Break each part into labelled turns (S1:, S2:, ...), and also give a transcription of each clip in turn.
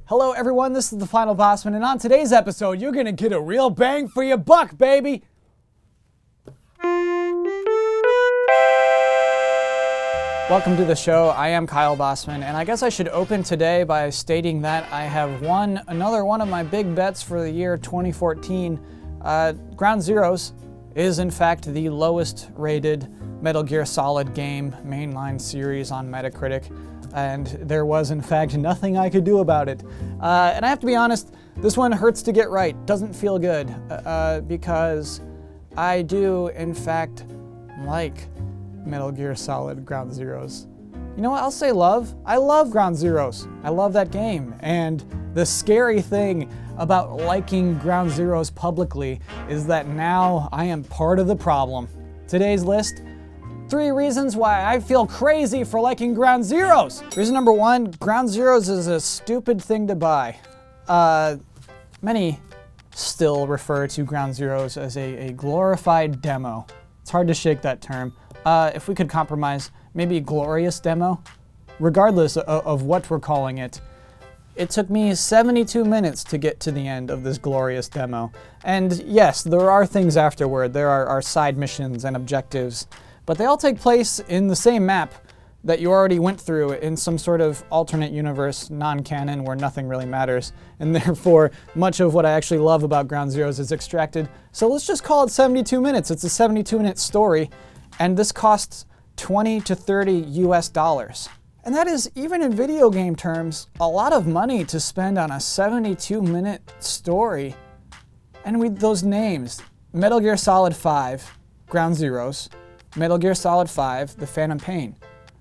S1: Hello everyone, this is the Final Bosman, and on today's episode, you're gonna get a real bang for your buck, baby! Welcome to the show. I am Kyle Bosman, and I guess I should open today by stating that I have won another one of my big bets for the year 2014. Ground Zeroes is in fact the lowest rated Metal Gear Solid game mainline series on Metacritic, and there was in fact nothing I could do about it. And I have to be honest, this one hurts to get right, doesn't feel good, because I do in fact like Metal Gear Solid Ground Zeroes. You know what, I'll say love. I love Ground Zeroes. I love that game, and the scary thing about liking Ground Zeroes publicly is that now I am part of the problem. Today's list: 3 reasons why I feel crazy for liking Ground Zeroes. Reason number 1, Ground Zeroes is a stupid thing to buy. Many still refer to Ground Zeroes as a glorified demo. It's hard to shake that term. If we could compromise, maybe a glorious demo. Regardless of what we're calling it, it took me 72 minutes to get to the end of this glorious demo. And yes, there are things afterward. There are side missions and objectives, but they all take place in the same map that you already went through in some sort of alternate universe, non-canon, where nothing really matters, and therefore much of what I actually love about Ground Zeroes is extracted. So let's just call it 72 minutes. It's a 72-minute story, and this costs $20 to $30 US. And that is, even in video game terms, a lot of money to spend on a 72-minute story. And with those names, Metal Gear Solid 5, Ground Zeroes, Metal Gear Solid 5, The Phantom Pain.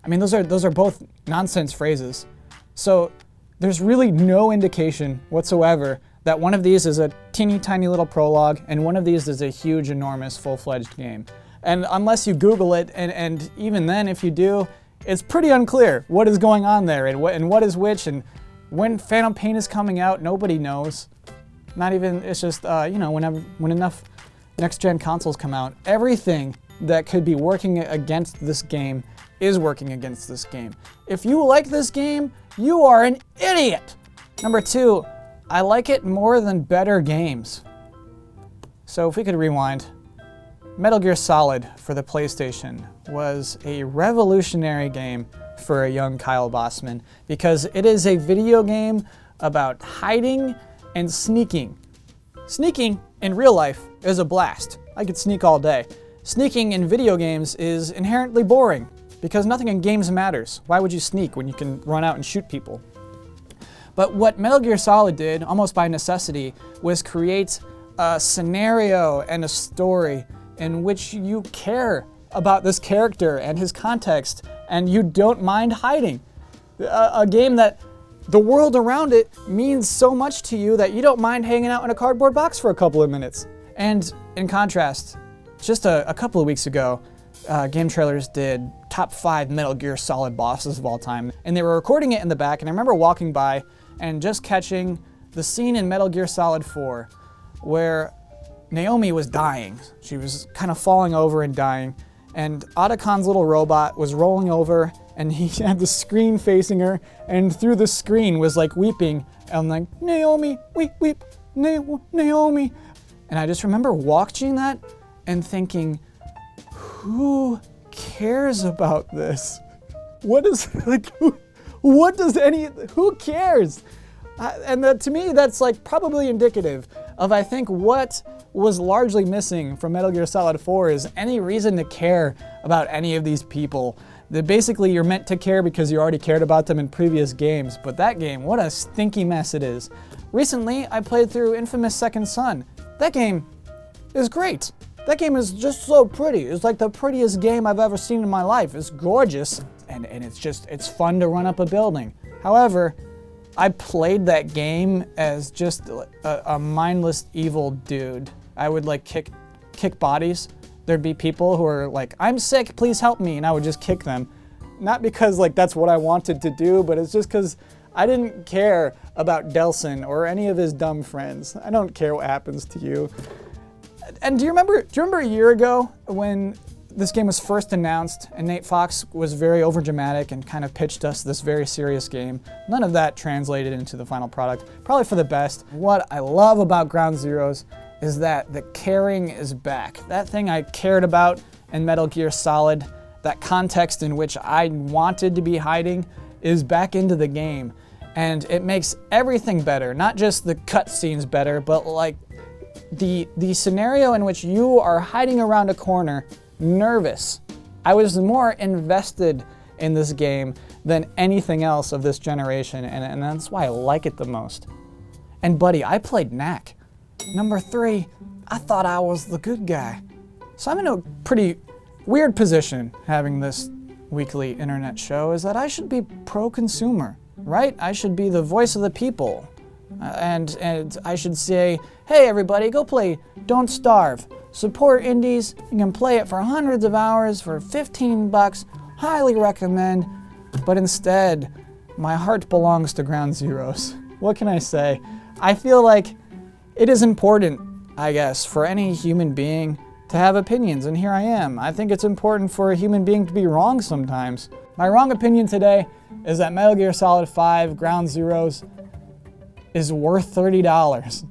S1: I mean, those are both nonsense phrases. So there's really no indication whatsoever that one of these is a teeny tiny little prologue and one of these is a huge, enormous, full-fledged game. And unless you Google it, and even then if you do, it's pretty unclear what is going on there and what is which, and when Phantom Pain is coming out, nobody knows. Not even, it's just, when enough next-gen consoles come out, everything that could be working against this game is working against this game. If you like this game, you are an idiot! Number 2, I like it more than better games. So if we could rewind, Metal Gear Solid for the PlayStation was a revolutionary game for a young Kyle Bosman because it is a video game about hiding and sneaking. Sneaking in real life is a blast. I could sneak all day. Sneaking in video games is inherently boring because nothing in games matters. Why would you sneak when you can run out and shoot people? But what Metal Gear Solid did, almost by necessity, was create a scenario and a story in which you care about this character and his context, and you don't mind hiding. A game that the world around it means so much to you that you don't mind hanging out in a cardboard box for a couple of minutes. And in contrast, just a couple of weeks ago, GameTrailers did top 5 Metal Gear Solid bosses of all time, and they were recording it in the back, and I remember walking by and just catching the scene in Metal Gear Solid 4 where Naomi was dying. She was kind of falling over and dying, and Otacon's little robot was rolling over, and he had the screen facing her, and through the screen was like weeping, and like, Naomi, weep, weep, Naomi. And I just remember watching that and thinking, who cares about this? What is, like, who cares? And to me, that's like probably indicative of, I think, what was largely missing from Metal Gear Solid 4 is any reason to care about any of these people. That basically you're meant to care because you already cared about them in previous games, but that game, what a stinky mess it is. Recently, I played through Infamous Second Son. That game is great. That game is just so pretty. It's like the prettiest game I've ever seen in my life. It's gorgeous, and it's fun to run up a building. However, I played that game as just a mindless evil dude. I would like kick bodies. There'd be people who are like, I'm sick, please help me, and I would just kick them. Not because like that's what I wanted to do, but it's just because I didn't care about Delson or any of his dumb friends. I don't care what happens to you. And do you remember a year ago when this game was first announced and Nate Fox was very overdramatic and kind of pitched us this very serious game, none of that translated into the final product, probably for the best. What I love about Ground Zeroes is that the caring is back. That thing I cared about in Metal Gear Solid, that context in which I wanted to be hiding, is back into the game. And it makes everything better, not just the cutscenes better, but like the scenario in which you are hiding around a corner, nervous. I was more invested in this game than anything else of this generation, and that's why I like it the most. And buddy, I played Knack. Number 3, I thought I was the good guy. So I'm in a pretty weird position having this weekly internet show, is that I should be pro-consumer, right? I should be the voice of the people. And I should say, hey everybody, go play Don't Starve. Support indies, you can play it for hundreds of hours for 15 bucks, highly recommend. But instead, my heart belongs to Ground Zeroes. What can I say? I feel like it is important, I guess, for any human being to have opinions, and here I am. I think it's important for a human being to be wrong sometimes. My wrong opinion today is that Metal Gear Solid 5 Ground Zeroes is worth $30,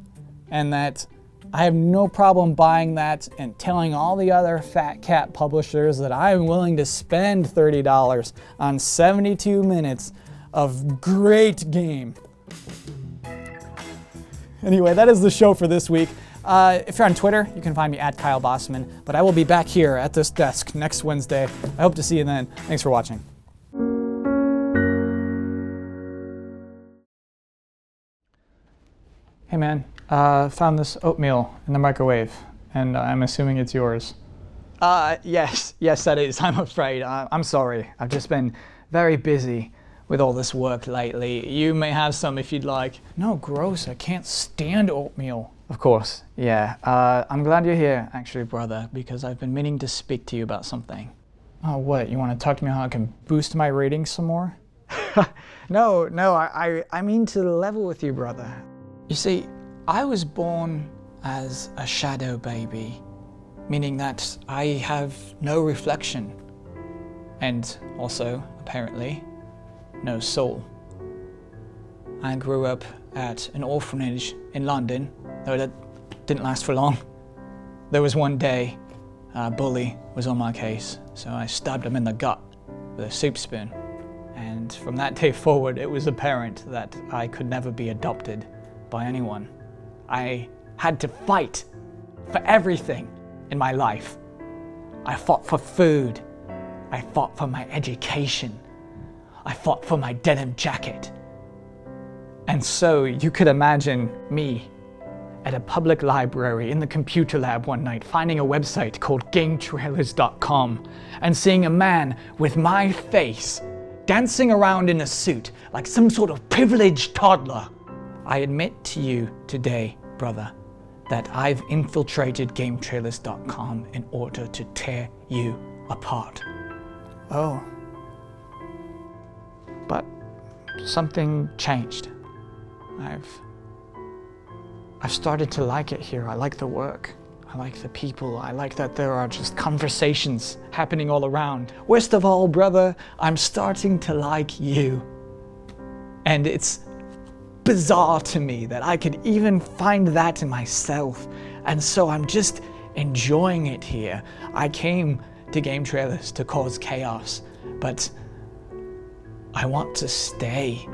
S1: and that I have no problem buying that and telling all the other fat cat publishers that I'm willing to spend $30 on 72 minutes of great game. Anyway, that is the show for this week. If you're on Twitter, you can find me at Kyle Bosman, but I will be back here at this desk next Wednesday. I hope to see you then. Thanks for watching. Hey man, found this oatmeal in the microwave, and I'm assuming it's yours. Yes, that is, I'm afraid. I'm sorry, I've just been very busy with all this work lately. You may have some if you'd like. No, gross, I can't stand oatmeal. Of course, yeah. I'm glad you're here, actually, brother, because I've been meaning to speak to you about something. Oh, what, you want to talk to me how I can boost my ratings some more? No, I mean to level with you, brother. You see, I was born as a shadow baby, meaning that I have no reflection, and also, apparently, no soul. I grew up at an orphanage in London, though that didn't last for long. There was one day, a bully was on my case, so I stabbed him in the gut with a soup spoon. And from that day forward, it was apparent that I could never be adopted by anyone. I had to fight for everything in my life. I fought for food. I fought for my education. I fought for my denim jacket. And so you could imagine me at a public library in the computer lab one night, finding a website called GameTrailers.com and seeing a man with my face dancing around in a suit like some sort of privileged toddler. I admit to you today, brother, that I've infiltrated GameTrailers.com in order to tear you apart. Oh. But something changed. I've started to like it here. I like the work. I like the people. I like that there are just conversations happening all around. Worst of all, brother, I'm starting to like you. And it's bizarre to me that I could even find that in myself. And so I'm just enjoying it here. I came to GameTrailers to cause chaos, but I want to stay.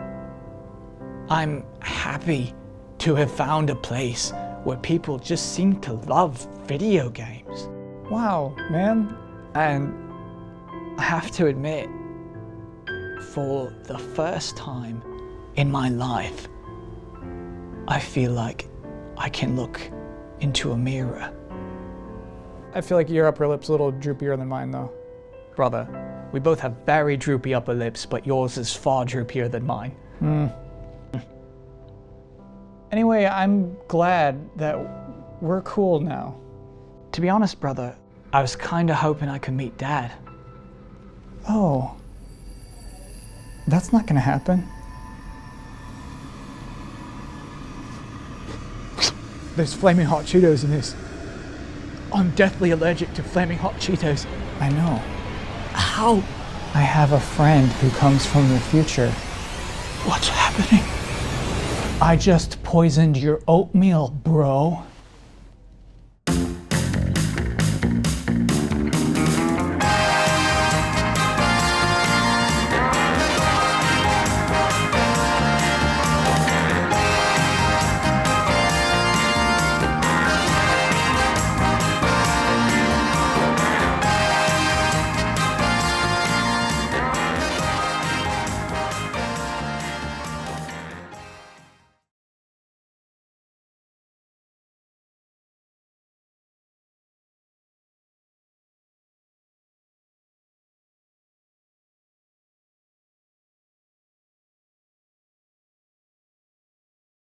S1: I'm happy to have found a place where people just seem to love video games. Wow, man. And I have to admit, for the first time in my life, I feel like I can look into a mirror. I feel like your upper lip's a little droopier than mine, though. Brother, we both have very droopy upper lips, but yours is far droopier than mine. Anyway, I'm glad that we're cool now. To be honest, brother, I was kinda hoping I could meet Dad. Oh. That's not gonna happen. There's flaming hot Cheetos in this.
S2: I'm deathly allergic to flaming hot Cheetos.
S1: I know.
S2: How?
S1: I have a friend who comes from the future.
S2: What's happening?
S1: I just poisoned your oatmeal, bro.